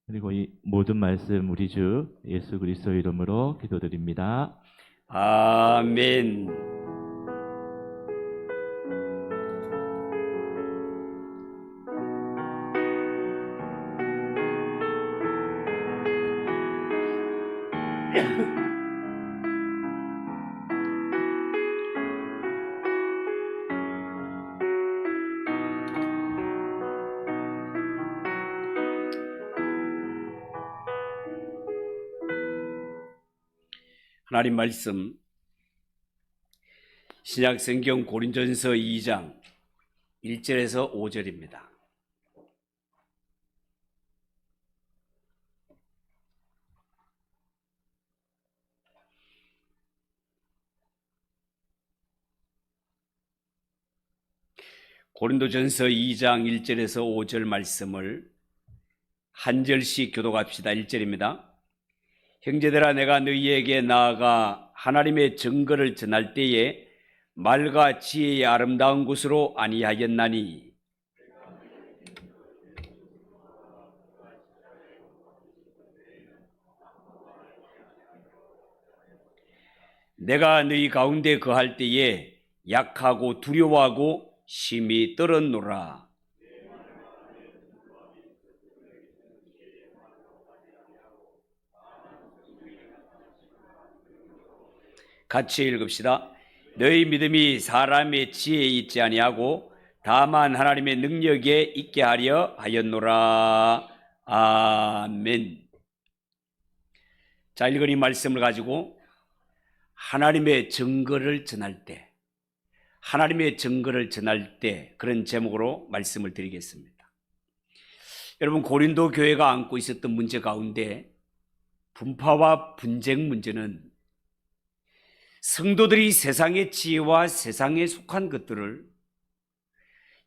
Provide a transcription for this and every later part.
그리고 이 모든 말씀 우리 주 예수 그리스도 이름으로 기도드립니다. 아멘. 하나님 말씀 신약 성경 고린도전서 2장 1절에서 5절입니다. 고린도전서 2장 1절에서 5절 말씀을 한 절씩 교독합시다. 1절입니다. 형제들아, 내가 너희에게 나아가 하나님의 증거를 전할 때에 말과 지혜의 아름다운 것으로 아니하였나니 내가 너희 가운데 거할 때에 약하고 두려워하고 심히 떨었노라. 같이 읽읍시다. 너희 믿음이 사람의 지혜에 있지 아니하고 다만 하나님의 능력에 있게 하려 하였노라. 아멘. 자, 읽은 이 말씀을 가지고 하나님의 증거를 전할 때, 그런 제목으로 말씀을 드리겠습니다. 여러분, 고린도 교회가 안고 있었던 문제 가운데 분파와 분쟁 문제는 성도들이 세상의 지혜와 세상에 속한 것들을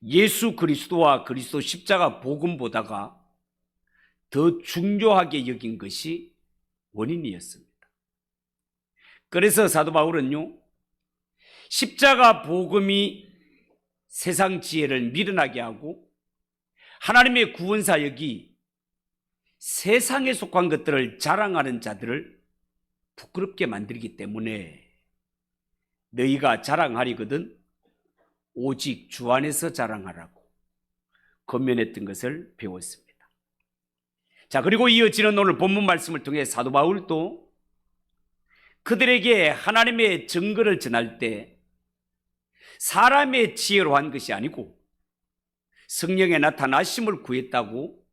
예수 그리스도와 그리스도 십자가 복음보다가 더 중요하게 여긴 것이 원인이었습니다. 그래서 사도 바울은요, 십자가 복음이 세상 지혜를 미련하게 하고 하나님의 구원 사역이 세상에 속한 것들을 자랑하는 자들을 부끄럽게 만들기 때문에 너희가 자랑하리거든 오직 주 안에서 자랑하라고 권면했던 것을 배웠습니다. 자, 그리고 이어지는 오늘 본문 말씀을 통해 사도 바울도 그들에게 하나님의 증거를 전할 때 사람의 지혜로 한 것이 아니고 성령의 나타나심을 구했다고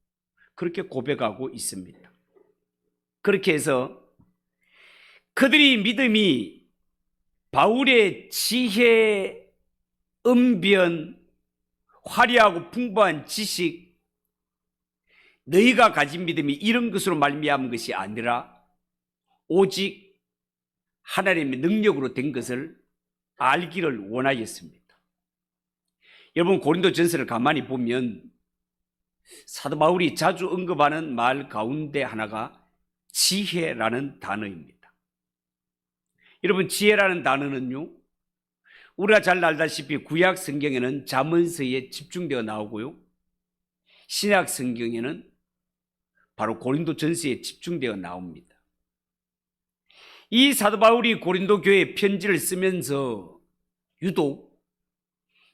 그렇게 고백하고 있습니다. 그렇게 해서 그들이 믿음이 바울의 지혜, 언변, 화려하고 풍부한 지식, 너희가 가진 믿음이 이런 것으로 말미암은 것이 아니라 오직 하나님의 능력으로 된 것을 알기를 원하였습니다. 여러분, 고린도전서를 가만히 보면 사도 바울이 자주 언급하는 말 가운데 하나가 지혜라는 단어입니다. 여러분, 지혜라는 단어는요, 우리가 잘 알다시피 구약 성경에는 잠언서에 집중되어 나오고요, 신약 성경에는 바로 고린도전서에 집중되어 나옵니다. 이 사도 바울이 고린도 교회에 편지를 쓰면서 유독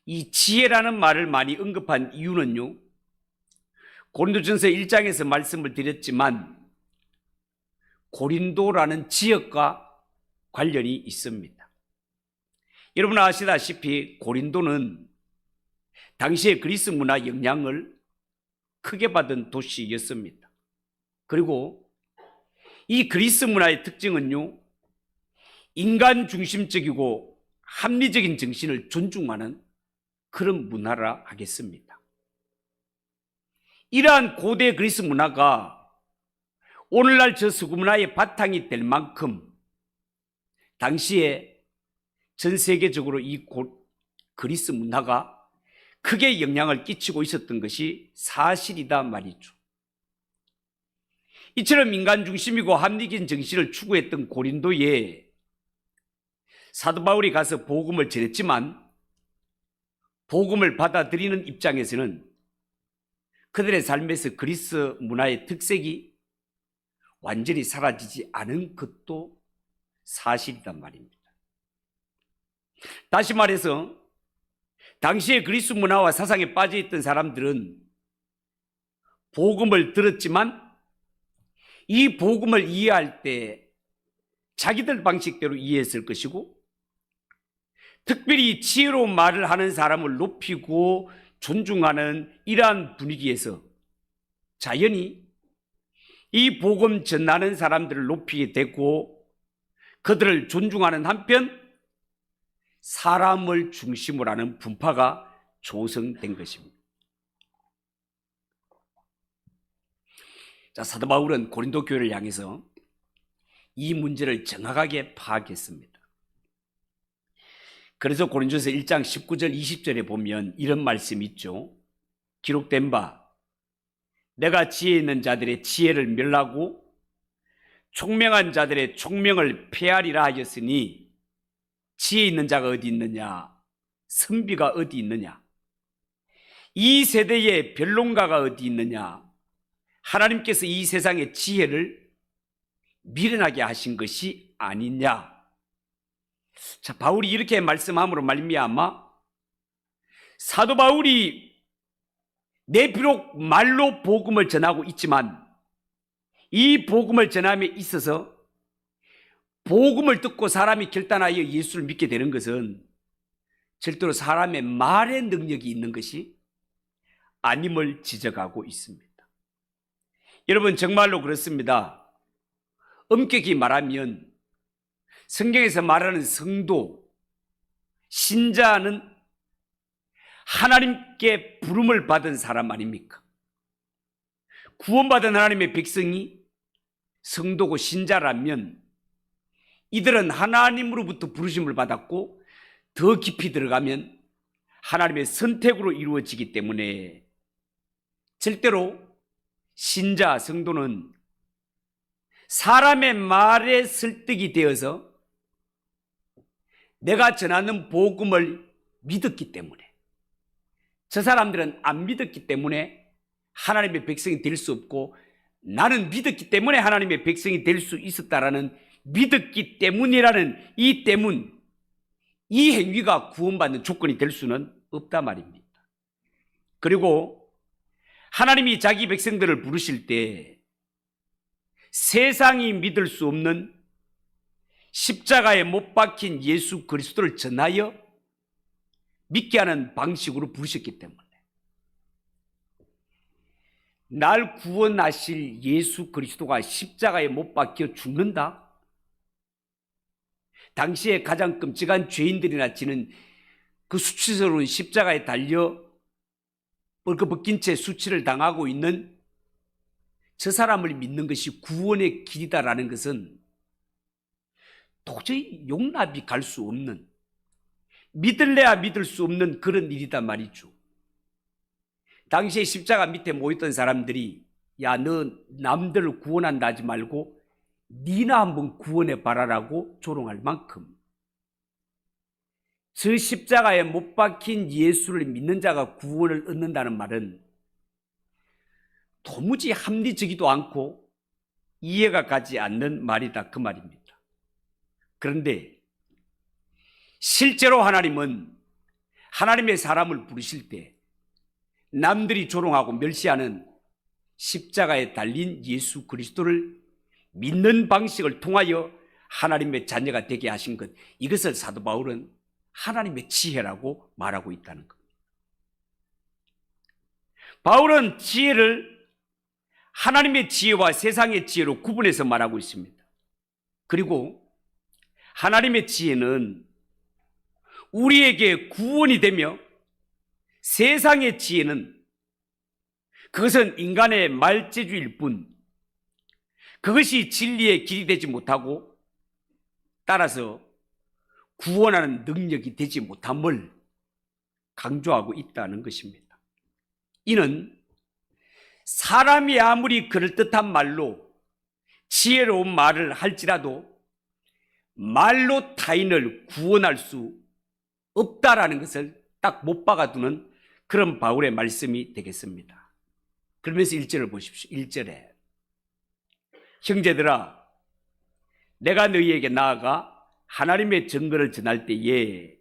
이 지혜라는 말을 많이 언급한 이유는요, 고린도전서 1장에서 말씀을 드렸지만 고린도라는 지역과 관련이 있습니다. 여러분 아시다시피 고린도는 당시의 그리스 문화 영향을 크게 받은 도시였습니다. 그리고 이 그리스 문화의 특징은요, 인간 중심적이고 합리적인 정신을 존중하는 그런 문화라 하겠습니다. 이러한 고대 그리스 문화가 오늘날 저 서구 문화의 바탕이 될 만큼 당시에 전 세계적으로 이 그리스 문화가 크게 영향을 끼치고 있었던 것이 사실이다 말이죠. 이처럼 인간 중심이고 합리적인 정신을 추구했던 고린도에 사도 바울이 가서 복음을 전했지만 복음을 받아들이는 입장에서는 그들의 삶에서 그리스 문화의 특색이 완전히 사라지지 않은 것도 사실이란 말입니다. 다시 말해서 당시의 그리스 문화와 사상에 빠져있던 사람들은 복음을 들었지만 이 복음을 이해할 때 자기들 방식대로 이해했을 것이고, 특별히 지혜로운 말을 하는 사람을 높이고 존중하는 이러한 분위기에서 자연히 이 복음 전하는 사람들을 높이게 되고 그들을 존중하는 한편 사람을 중심으로 하는 분파가 조성된 것입니다. 자, 사도 바울은 고린도 교회를 향해서 이 문제를 정확하게 파악했습니다. 그래서 고린도서 1장 19절 20절에 보면 이런 말씀이 있죠. 기록된 바 내가 지혜 있는 자들의 지혜를 멸하고 총명한 자들의 총명을 폐하리라 하였으니, 지혜 있는 자가 어디 있느냐, 선비가 어디 있느냐, 이 세대의 변론가가 어디 있느냐, 하나님께서 이 세상의 지혜를 미련하게 하신 것이 아니냐. 자, 바울이 이렇게 말씀함으로 말미암아 사도 바울이 내 비록 말로 복음을 전하고 있지만 이 복음을 전함에 있어서 복음을 듣고 사람이 결단하여 예수를 믿게 되는 것은 절대로 사람의 말의 능력이 있는 것이 아님을 지적하고 있습니다. 여러분, 정말로 그렇습니다. 엄격히 말하면 성경에서 말하는 성도, 신자는 하나님께 부름을 받은 사람 아닙니까? 구원받은 하나님의 백성이 성도고 신자라면 이들은 하나님으로부터 부르심을 받았고 더 깊이 들어가면 하나님의 선택으로 이루어지기 때문에 절대로 신자, 성도는 사람의 말에 설득이 되어서 내가 전하는 복음을 믿었기 때문에, 저 사람들은 안 믿었기 때문에 하나님의 백성이 될 수 없고, 나는 믿었기 때문에 하나님의 백성이 될 수 있었다라는 믿었기 때문이라는 이 때문, 이 행위가 구원받는 조건이 될 수는 없단 말입니다. 그리고 하나님이 자기 백성들을 부르실 때 세상이 믿을 수 없는 십자가에 못 박힌 예수 그리스도를 전하여 믿게 하는 방식으로 부르셨기 때문에, 날 구원하실 예수 그리스도가 십자가에 못 박혀 죽는다? 당시에 가장 끔찍한 죄인들이나 지는 그 수치스러운 십자가에 달려 벌거벗긴 채 수치를 당하고 있는 저 사람을 믿는 것이 구원의 길이다라는 것은 도저히 용납이 갈 수 없는, 믿을래야 믿을 수 없는 그런 일이단 말이죠. 당시에 십자가 밑에 모였던 사람들이, 야, 너 남들을 구원한다 하지 말고 니나 한번 구원해 봐라라고 조롱할 만큼 저 십자가에 못 박힌 예수를 믿는 자가 구원을 얻는다는 말은 도무지 합리적이도 않고 이해가 가지 않는 말이다, 그 말입니다. 그런데 실제로 하나님은 하나님의 사람을 부르실 때 남들이 조롱하고 멸시하는 십자가에 달린 예수 그리스도를 믿는 방식을 통하여 하나님의 자녀가 되게 하신 것, 이것을 사도 바울은 하나님의 지혜라고 말하고 있다는 겁니다. 바울은 지혜를 하나님의 지혜와 세상의 지혜로 구분해서 말하고 있습니다. 그리고 하나님의 지혜는 우리에게 구원이 되며, 세상의 지혜는 그것은 인간의 말재주일 뿐, 그것이 진리의 길이 되지 못하고 따라서 구원하는 능력이 되지 못함을 강조하고 있다는 것입니다. 이는 사람이 아무리 그럴듯한 말로 지혜로운 말을 할지라도 말로 타인을 구원할 수 없다라는 것을 딱 못 박아두는 그런 바울의 말씀이 되겠습니다. 그러면서 1절을 보십시오. 1절에 형제들아 내가 너희에게 나아가 하나님의 증거를 전할 때에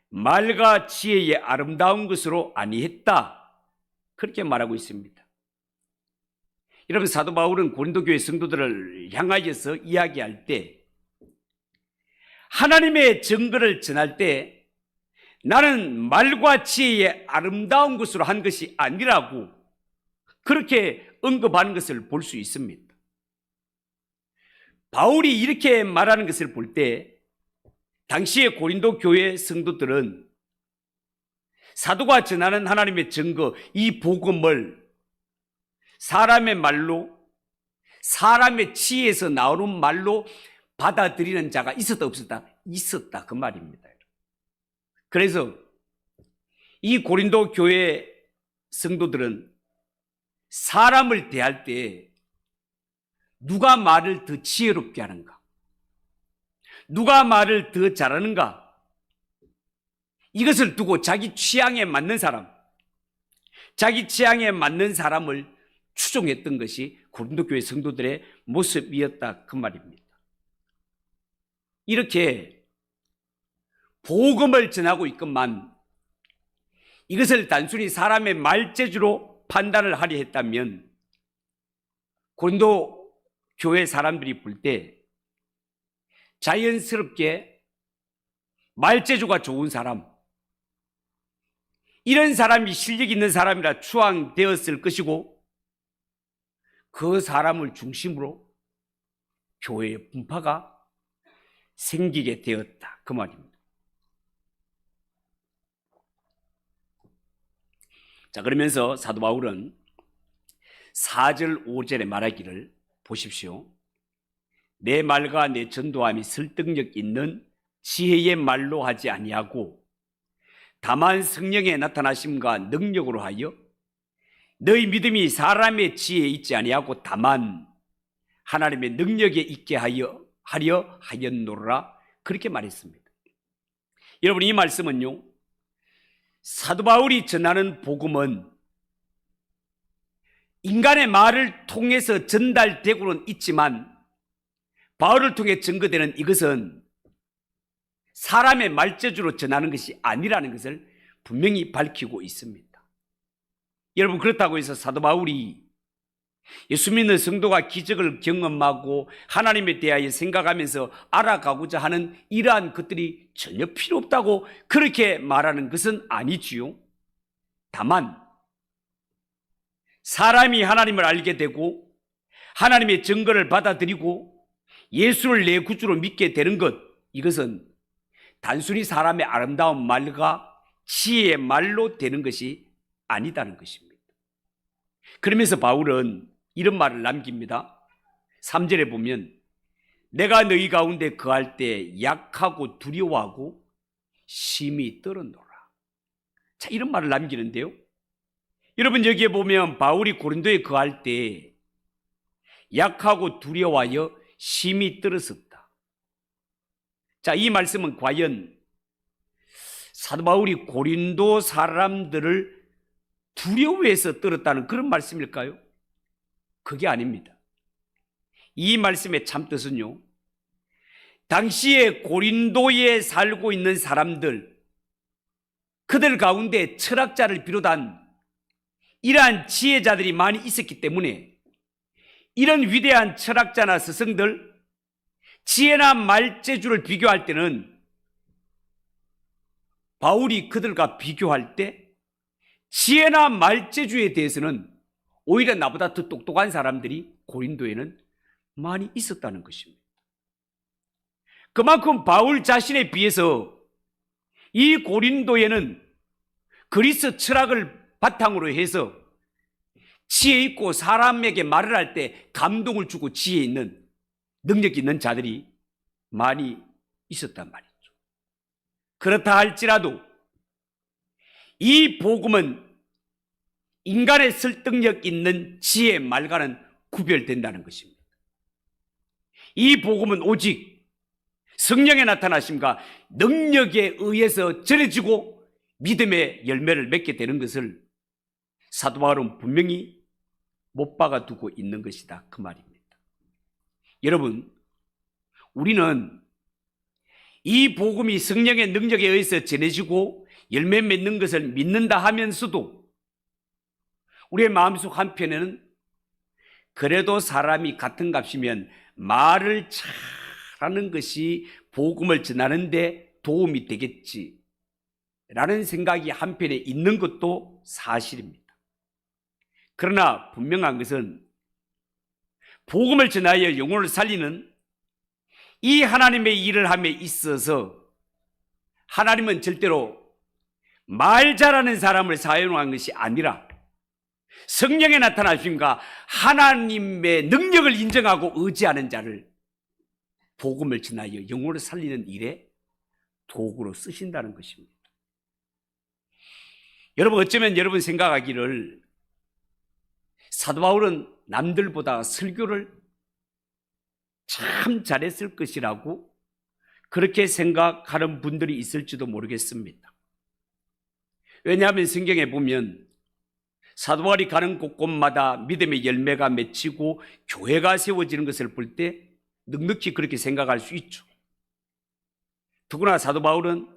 말과 지혜의 아름다운 것으로 아니했다. 그렇게 말하고 있습니다. 여러분 사도 바울은 고린도 교회 성도들을 향하여서 이야기할 때 하나님의 증거를 전할 때 나는 말과 지혜의 아름다운 것으로 한 것이 아니라고 그렇게 언급하는 것을 볼 수 있습니다. 바울이 이렇게 말하는 것을 볼 때 당시의 고린도 교회 성도들은 사도가 전하는 하나님의 증거, 이 복음을 사람의 말로, 사람의 지혜에서 나오는 말로 받아들이는 자가 있었다 없었다? 있었다 그 말입니다. 그래서 이 고린도 교회 성도들은 사람을 대할 때 누가 말을 더 지혜롭게 하는가? 누가 말을 더 잘하는가? 이것을 두고 자기 취향에 맞는 사람, 자기 취향에 맞는 사람을 추종했던 것이 고린도 교회 성도들의 모습이었다 그 말입니다. 이렇게 복음을 전하고 있건만 이것을 단순히 사람의 말재주로 판단을 하려 했다면 고린도 교회 사람들이 볼 때 자연스럽게 말재주가 좋은 사람, 이런 사람이 실력 있는 사람이라 추앙되었을 것이고 그 사람을 중심으로 교회의 분파가 생기게 되었다 그 말입니다. 자, 그러면서 사도 바울은 4절 5절에 말하기를 보십시오. 내 말과 내 전도함이 설득력 있는 지혜의 말로 하지 아니하고 다만 성령의 나타나심과 능력으로 하여 너희 믿음이 사람의 지혜에 있지 아니하고 다만 하나님의 능력에 있게 하려 하였노라 그렇게 말했습니다. 여러분 이 말씀은요 사도 바울이 전하는 복음은 인간의 말을 통해서 전달되고는 있지만 바울을 통해 증거되는 이것은 사람의 말재주로 전하는 것이 아니라는 것을 분명히 밝히고 있습니다. 여러분 그렇다고 해서 사도 바울이 예수 믿는 성도가 기적을 경험하고 하나님에 대하여 생각하면서 알아가고자 하는 이러한 것들이 전혀 필요 없다고 그렇게 말하는 것은 아니지요. 다만 사람이 하나님을 알게 되고 하나님의 증거를 받아들이고 예수를 내 구주로 믿게 되는 것, 이것은 단순히 사람의 아름다운 말과 지혜의 말로 되는 것이 아니다는 것입니다. 그러면서 바울은 이런 말을 남깁니다. 3절에 보면 내가 너희 가운데 거할 때 약하고 두려워하고 심히 떨어노라. 자, 이런 말을 남기는데요. 여러분 여기에 보면 바울이 고린도에 거할 때 약하고 두려워하여 심히 떨었었다. 자, 이 말씀은 과연 사도 바울이 고린도 사람들을 두려워해서 떨었다는 그런 말씀일까요? 그게 아닙니다. 이 말씀의 참뜻은요, 당시에 고린도에 살고 있는 사람들, 그들 가운데 철학자를 비롯한 이러한 지혜자들이 많이 있었기 때문에 이런 위대한 철학자나 스승들, 지혜나 말재주를 비교할 때는 바울이 그들과 비교할 때 지혜나 말재주에 대해서는 오히려 나보다 더 똑똑한 사람들이 고린도에는 많이 있었다는 것입니다. 그만큼 바울 자신에 비해서 이 고린도에는 그리스 철학을 바탕으로 해서 지혜 있고 사람에게 말을 할 때 감동을 주고 지혜 있는 능력 있는 자들이 많이 있었단 말이죠. 그렇다 할지라도 이 복음은 인간의 설득력 있는 지혜의 말과는 구별된다는 것입니다. 이 복음은 오직 성령의 나타나심과 능력에 의해서 전해지고 믿음의 열매를 맺게 되는 것을 사도 바울은 분명히 못 박아두고 있는 것이다 그 말입니다. 여러분, 우리는 이 복음이 성령의 능력에 의해서 전해지고 열매 맺는 것을 믿는다 하면서도 우리의 마음속 한편에는 그래도 사람이 같은 값이면 말을 잘하는 것이 복음을 전하는 데 도움이 되겠지 라는 생각이 한편에 있는 것도 사실입니다. 그러나 분명한 것은 복음을 전하여 영혼을 살리는 이 하나님의 일을 함에 있어서 하나님은 절대로 말 잘하는 사람을 사용한 것이 아니라 성령에 나타나심과 하나님의 능력을 인정하고 의지하는 자를 복음을 전하여 영혼을 살리는 일에 도구로 쓰신다는 것입니다. 여러분, 어쩌면 여러분 생각하기를 사도 바울은 남들보다 설교를 참 잘했을 것이라고 그렇게 생각하는 분들이 있을지도 모르겠습니다. 왜냐하면 성경에 보면 사도 바울이 가는 곳곳마다 믿음의 열매가 맺히고 교회가 세워지는 것을 볼 때 넉넉히 그렇게 생각할 수 있죠. 더구나 사도 바울은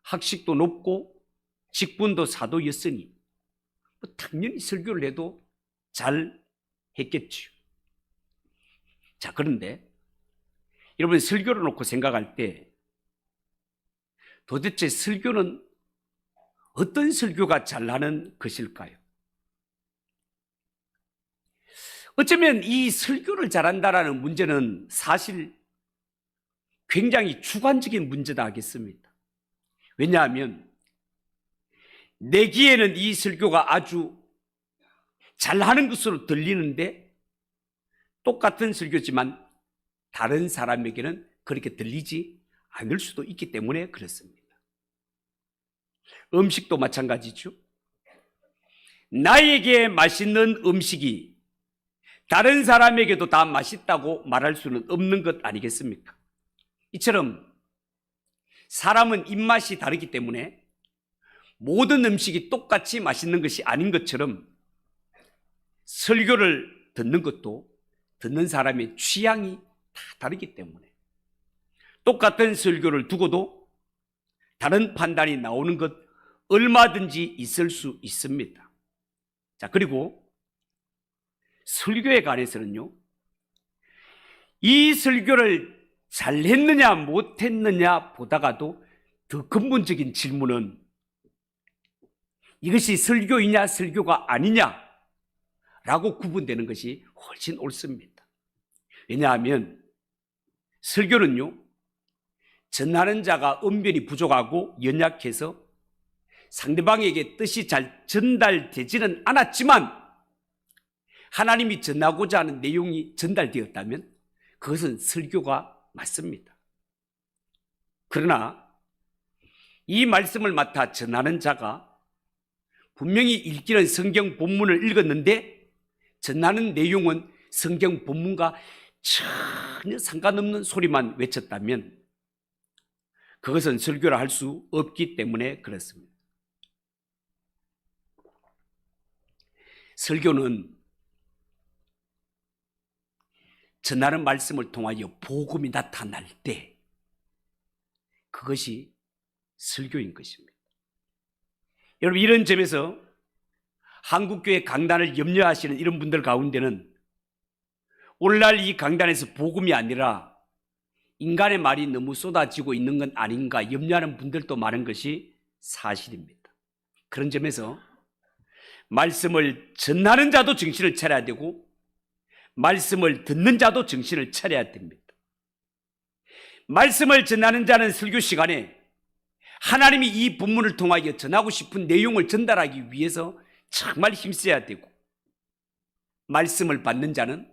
학식도 높고 직분도 사도였으니 당연히 설교를 해도 잘 했겠지요. 자, 그런데 여러분, 설교를 놓고 생각할 때 도대체 설교는 어떤 설교가 잘나는 것일까요? 어쩌면 이 설교를 잘한다라는 문제는 사실 굉장히 주관적인 문제다 하겠습니다. 왜냐하면 내 귀에는 이 설교가 아주 잘하는 것으로 들리는데 똑같은 설교지만 다른 사람에게는 그렇게 들리지 않을 수도 있기 때문에 그렇습니다. 음식도 마찬가지죠. 나에게 맛있는 음식이 다른 사람에게도 다 맛있다고 말할 수는 없는 것 아니겠습니까? 이처럼 사람은 입맛이 다르기 때문에 모든 음식이 똑같이 맛있는 것이 아닌 것처럼 설교를 듣는 것도 듣는 사람의 취향이 다 다르기 때문에 똑같은 설교를 두고도 다른 판단이 나오는 것 얼마든지 있을 수 있습니다. 자, 그리고 설교에 관해서는요, 이 설교를 잘했느냐 못했느냐 보다가도 더 근본적인 질문은 이것이 설교이냐 설교가 아니냐 라고 구분되는 것이 훨씬 옳습니다. 왜냐하면 설교는요, 전하는 자가 언변이 부족하고 연약해서 상대방에게 뜻이 잘 전달되지는 않았지만 하나님이 전하고자 하는 내용이 전달되었다면 그것은 설교가 맞습니다. 그러나 이 말씀을 맡아 전하는 자가 분명히 읽기는 성경 본문을 읽었는데 전하는 내용은 성경 본문과 전혀 상관없는 소리만 외쳤다면 그것은 설교를 할 수 없기 때문에 그렇습니다. 설교는 전하는 말씀을 통하여 복음이 나타날 때 그것이 설교인 것입니다. 여러분, 이런 점에서 한국교회 강단을 염려하시는 이런 분들 가운데는 오늘날 이 강단에서 복음이 아니라 인간의 말이 너무 쏟아지고 있는 건 아닌가 염려하는 분들도 많은 것이 사실입니다. 그런 점에서 말씀을 전하는 자도 정신을 차려야 되고 말씀을 듣는 자도 정신을 차려야 됩니다. 말씀을 전하는 자는 설교 시간에 하나님이 이 본문을 통하여 전하고 싶은 내용을 전달하기 위해서 정말 힘써야 되고 말씀을 받는 자는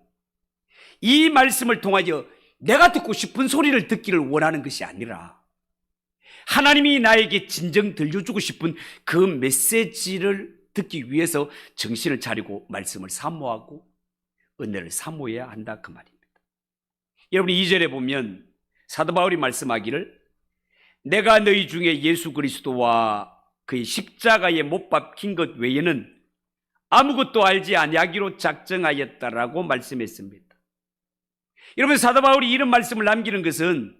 이 말씀을 통하여 내가 듣고 싶은 소리를 듣기를 원하는 것이 아니라 하나님이 나에게 진정 들려주고 싶은 그 메시지를 듣기 위해서 정신을 차리고 말씀을 사모하고 은혜를 사모해야 한다 그 말입니다. 여러분, 2절에 보면 사도 바울이 말씀하기를 내가 너희 중에 예수 그리스도와 그의 십자가에 못 박힌 것 외에는 아무것도 알지 아니하기로 작정하였다라고 말씀했습니다. 여러분, 사도 바울이 이런 말씀을 남기는 것은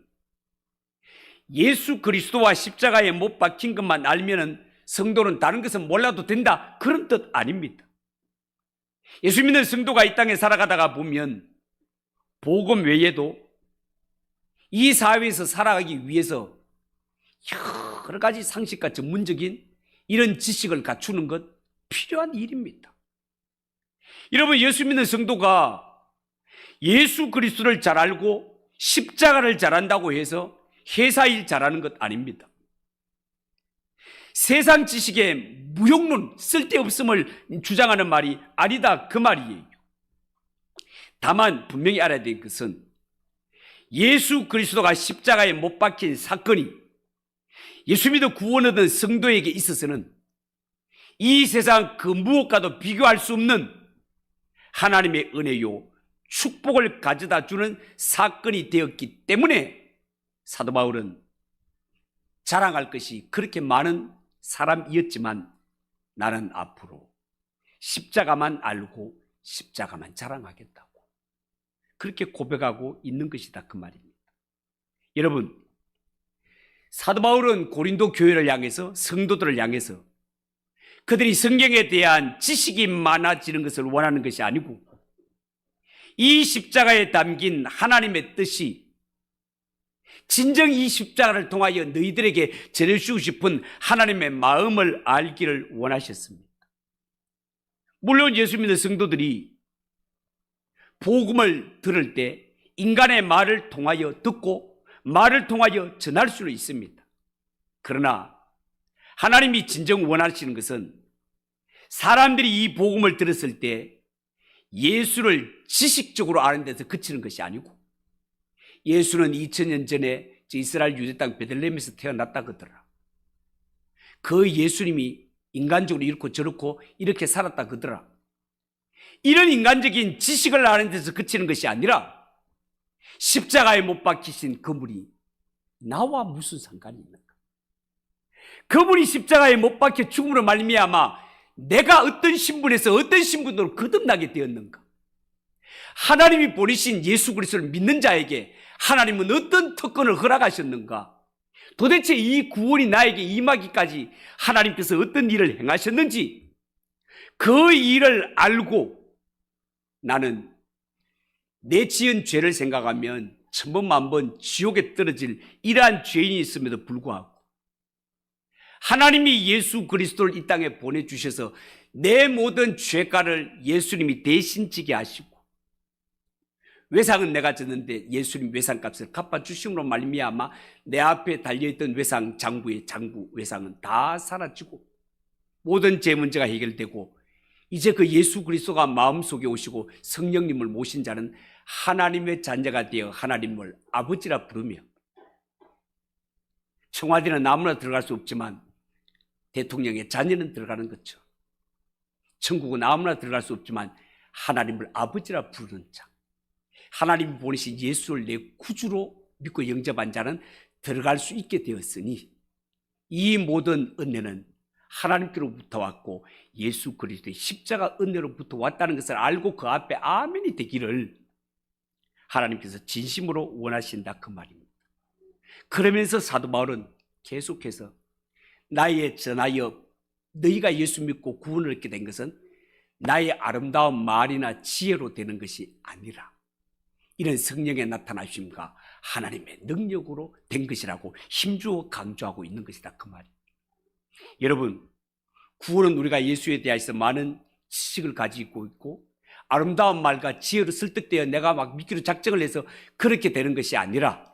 예수 그리스도와 십자가에 못 박힌 것만 알면은 성도는 다른 것은 몰라도 된다, 그런 뜻 아닙니다. 예수 믿는 성도가 이 땅에 살아가다가 보면 복음 외에도 이 사회에서 살아가기 위해서 여러 가지 상식과 전문적인 이런 지식을 갖추는 것 필요한 일입니다. 여러분, 예수 믿는 성도가 예수 그리스도를 잘 알고 십자가를 잘 안다고 해서 회사 일 잘하는 것 아닙니다. 세상 지식의 무용론, 쓸데없음을 주장하는 말이 아니다, 그 말이에요. 다만 분명히 알아야 될 것은 예수 그리스도가 십자가에 못 박힌 사건이 예수 믿어 구원 얻은 성도에게 있어서는 이 세상 그 무엇과도 비교할 수 없는 하나님의 은혜요, 축복을 가져다 주는 사건이 되었기 때문에 사도 바울은 자랑할 것이 그렇게 많은 사람이었지만 나는 앞으로 십자가만 알고 십자가만 자랑하겠다고 그렇게 고백하고 있는 것이다, 그 말입니다. 여러분, 사도 바울은 고린도 교회를 향해서, 성도들을 향해서 그들이 성경에 대한 지식이 많아지는 것을 원하는 것이 아니고 이 십자가에 담긴 하나님의 뜻이 진정 이 십자가를 통하여 너희들에게 전해주고 싶은 하나님의 마음을 알기를 원하셨습니다. 물론 예수 믿는 성도들이 복음을 들을 때 인간의 말을 통하여 듣고 말을 통하여 전할 수는 있습니다. 그러나 하나님이 진정 원하시는 것은 사람들이 이 복음을 들었을 때 예수를 지식적으로 아는 데서 그치는 것이 아니고 예수는 2000년 전에 이스라엘 유대 땅 베들레헴에서 태어났다 그러더라. 그 예수님이 인간적으로 이렇고 저렇고 이렇게 살았다 그러더라. 이런 인간적인 지식을 아는 데서 그치는 것이 아니라 십자가에 못 박히신 그분이 나와 무슨 상관이 있는가? 그분이 십자가에 못 박혀 죽음으로 말미암아 내가 어떤 신분에서 어떤 신분으로 거듭나게 되었는가? 하나님이 보내신 예수 그리스도를 믿는 자에게 하나님은 어떤 특권을 허락하셨는가? 도대체 이 구원이 나에게 임하기까지 하나님께서 어떤 일을 행하셨는지 그 일을 알고 나는 내 지은 죄를 생각하면 천번만번 지옥에 떨어질 이러한 죄인이 있음에도 불구하고 하나님이 예수 그리스도를 이 땅에 보내주셔서 내 모든 죄가를 예수님이 대신 지게 하시고 외상은 내가 졌는데 예수님 외상값을 갚아주심으로 말미암아 내 앞에 달려있던 외상 장부의 장부 외상은 다 사라지고 모든 죄 문제가 해결되고 이제 그 예수 그리스도가 마음속에 오시고 성령님을 모신 자는 하나님의 자녀가 되어 하나님을 아버지라 부르며 청와대는 아무나 들어갈 수 없지만 대통령의 자녀는 들어가는 거죠. 천국은 아무나 들어갈 수 없지만 하나님을 아버지라 부르는 자, 하나님이 보내신 예수를 내 구주로 믿고 영접한 자는 들어갈 수 있게 되었으니 이 모든 은혜는 하나님께로부터 왔고 예수 그리스도의 십자가 은혜로부터 왔다는 것을 알고 그 앞에 아멘이 되기를 하나님께서 진심으로 원하신다, 그 말입니다. 그러면서 사도 바울은 계속해서 나의 전하여 너희가 예수 믿고 구원을 얻게 된 것은 나의 아름다운 말이나 지혜로 되는 것이 아니라 이런 성령의 나타나심과 하나님의 능력으로 된 것이라고 힘주어 강조하고 있는 것이다, 그 말이에요. 여러분, 구원은 우리가 예수에 대해서 많은 지식을 가지고 있고 아름다운 말과 지혜로 설득되어 내가 막 믿기로 작정을 해서 그렇게 되는 것이 아니라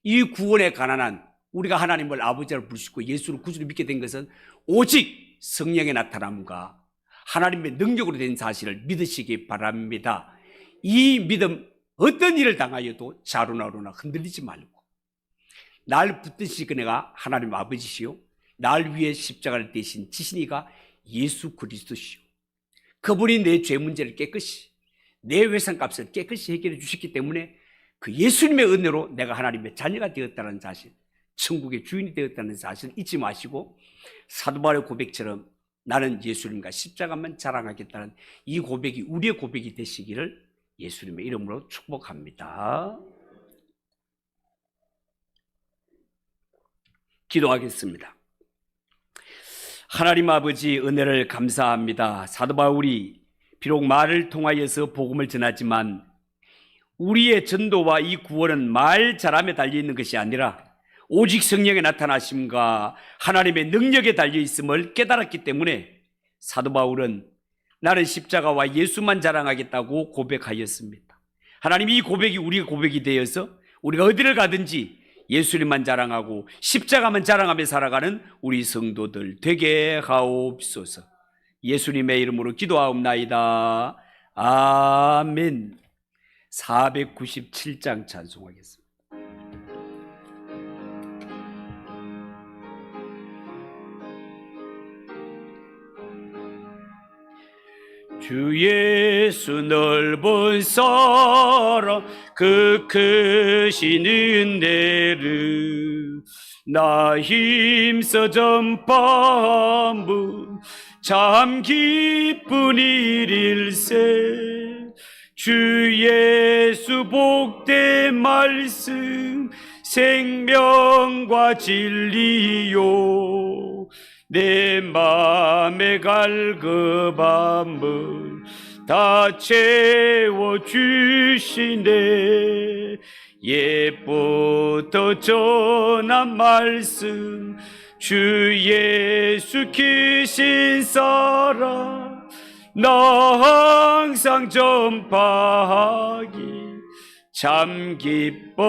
이 구원에 관한 우리가 하나님을 아버지로 부르시고 예수를 구주로 믿게 된 것은 오직 성령의 나타남과 하나님의 능력으로 된 사실을 믿으시기 바랍니다. 이 믿음 어떤 일을 당하여도 자루나루나 흔들리지 말고 날 붙드시기 그네가 하나님 아버지시요 날 위해 십자가를 대신 지신이가 예수 그리스도시요 그분이 내 죄 문제를 깨끗이 내 외상값을 깨끗이 해결해 주셨기 때문에 그 예수님의 은혜로 내가 하나님의 자녀가 되었다는 사실, 천국의 주인이 되었다는 사실 잊지 마시고 사도 바울의 고백처럼 나는 예수님과 십자가만 자랑하겠다는 이 고백이 우리의 고백이 되시기를 예수님의 이름으로 축복합니다. 기도하겠습니다. 하나님 아버지, 은혜를 감사합니다. 사도 바울이 비록 말을 통하여서 복음을 전하지만 우리의 전도와 이 구원은 말 잘함에 달려 있는 것이 아니라 오직 성령의 나타나심과 하나님의 능력에 달려 있음을 깨달았기 때문에 사도 바울은 나는 십자가와 예수만 자랑하겠다고 고백하였습니다. 하나님, 이 고백이 우리의 고백이 되어서 우리가 어디를 가든지 예수님만 자랑하고 십자가만 자랑하며 살아가는 우리 성도들 되게 하옵소서. 예수님의 이름으로 기도하옵나이다. 아멘. 497장 찬송하겠습니다. 주 예수 넓은 사랑 그 크신 은혜를 나 힘써 전파함은 참 기쁜 일일세. 주 예수 복된 말씀 생명과 진리요 내 맘에 갈급함을 다 채워주시네. 옛부터 전한 말씀 주 예수 크신 사랑 나 항상 전파하기 참 기뻐하도다.